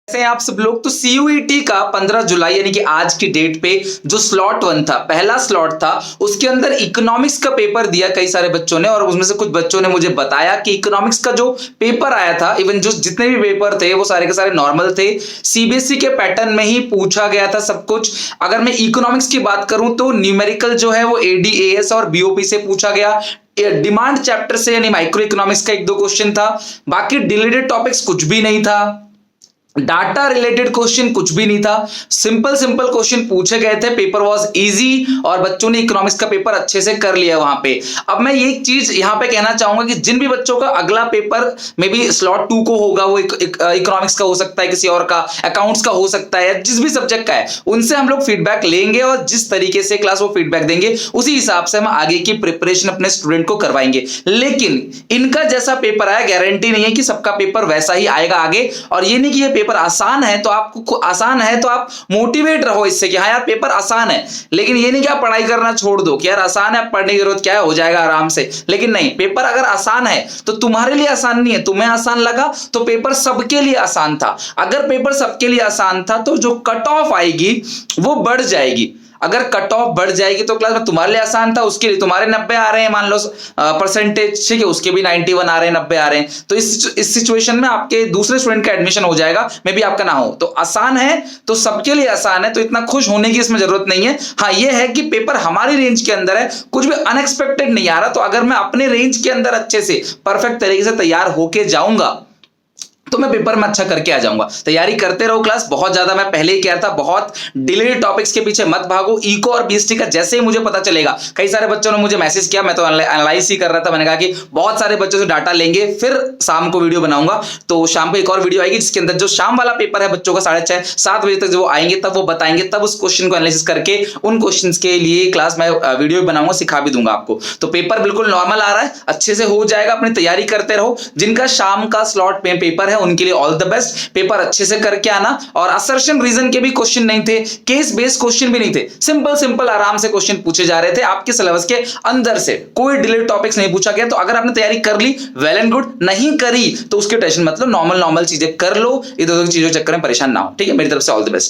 कैसे हैं आप सब लोग। तो सीयूईटी का 15 जुलाई यानी कि आज की डेट पे जो स्लॉट 1 था, पहला स्लॉट था, उसके अंदर इकोनॉमिक्स का पेपर दिया कई सारे बच्चों ने। और उसमें से कुछ बच्चों ने मुझे बताया कि इकोनॉमिक्स का जो पेपर आया था, इवन जो जितने भी पेपर थे वो सारे के सारे नॉर्मल थे, सीबीएसई के पैटर्न में ही पूछा गया था सब कुछ। अगर मैं इकोनॉमिक्स की बात करूं तो न्यूमेरिकल जो है वो एडीएएस और बीओपी से पूछा गया, डिमांड चैप्टर से यानी माइक्रो इकोनॉमिक्स का 1-2 क्वेश्चन था। बाकी रिलेटेड टॉपिक्स कुछ भी नहीं था, डाटा रिलेटेड क्वेश्चन कुछ भी नहीं था, सिंपल सिंपल क्वेश्चन पूछे गए थे। पेपर वाज इजी और बच्चों ने इकोनॉमिक्स का पेपर अच्छे से कर लिया वहां पे। अब मैं ये चीज यहां पे कहना चाहूंगा कि जिन भी बच्चों का अगला पेपर मे बी स्लॉट 2 को होगा, वो इकोनॉमिक्स का हो सकता है, किसी और का अकाउंट्स का हो सकता है, जिस भी सब्जेक्ट का है, उनसे हम लोग फीडबैक लेंगे और जिस तरीके से क्लास वो फीडबैक देंगे उसी हिसाब से हम आगे की प्रिपरेशन अपने स्टूडेंट को करवाएंगे। लेकिन इनका जैसा पेपर आया, गारंटी नहीं है कि सबका पेपर वैसा ही आएगा आगे। और ये नहीं कि ये पेपर आसान है तो आपको आसान है तो आप मोटिवेट रहो इससे कि हाँ यार पेपर आसान है, लेकिन ये नहीं कि आप पढ़ाई करना छोड़ दो कि यार आसान है, पढ़ने की जरूरत क्या है, हो जाएगा आराम से। लेकिन नहीं, पेपर अगर आसान है तो तुम्हारे लिए आसान नहीं है, तुम्हें आसान लगा तो पेपर सबके लिए आसान था। अगर पेपर सबके लिए आसान था तो जो कट ऑफ आएगी वो बढ़ जाएगी। अगर कट ऑफ बढ़ जाएगी तो क्लास में तुम्हारे लिए आसान था, उसके लिए तुम्हारे 90 आ रहे हैं मान लो परसेंटेज, ठीक है, उसके भी 91 आ रहे हैं, 90 आ रहे हैं, तो इस सिचुएशन में आपके दूसरे स्टूडेंट का एडमिशन हो जाएगा, मे बी आपका ना हो। तो आसान है तो सबके लिए आसान है, तो इतना खुश होने की इसमें जरूरत नहीं है। हाँ ये है कि पेपर हमारी रेंज के अंदर है, कुछ भी अनएक्सपेक्टेड नहीं आ रहा, तो अगर मैं अपने रेंज के अंदर अच्छे से परफेक्ट तरीके से तैयार होके जाऊंगा तो मैं पेपर में अच्छा करके आ जाऊंगा। तैयारी करते रहो क्लास, बहुत ज्यादा मैं पहले ही कह रहा था, बहुत डिलेड टॉपिक्स के पीछे मत भागो। इको और बीएसटी का जैसे ही मुझे पता चलेगा, कई सारे बच्चों ने मुझे मैसेज किया, मैं तो एनालाइज ही कर रहा था, मैंने कहा कि बहुत सारे बच्चों से डाटा लेंगे फिर शाम को वीडियो बनाऊंगा। तो शाम को एक और वीडियो आएगी जिसके अंदर जो शाम वाला पेपर है बच्चों का 6:30 7 बजे तक जो आएंगे तब वो बताएंगे, तब उस क्वेश्चन को एनालिसिस करके उन क्वेश्चन के लिए क्लास में वीडियो भी बनाऊंगा, सिखा भी दूंगा आपको। तो पेपर बिल्कुल नॉर्मल आ रहा है, अच्छे से हो जाएगा, अपनी तैयारी करते रहो। जिनका शाम का स्लॉट में पेपर है उनके लिए ऑल द बेस्ट, पेपर अच्छे से करके आना। और असर्शन रीजन के भी क्वेश्चन नहीं थे, केस बेस्ड क्वेश्चन भी नहीं थे, सिंपल सिंपल आराम से क्वेश्चन पूछे जा रहे थे आपके सिलेबस के अंदर से, कोई डिलेड टॉपिक्स नहीं पूछा गया। तो अगर आपने तैयारी कर ली वेल एंड गुड, नहीं करी तो उसके टेंशन मतलब नॉर्मल चीजें कर लो, इधर उधर चीजों के चक्कर में परेशान ना हो। ठीक है, मेरी तरफ से ऑल द बेस्ट।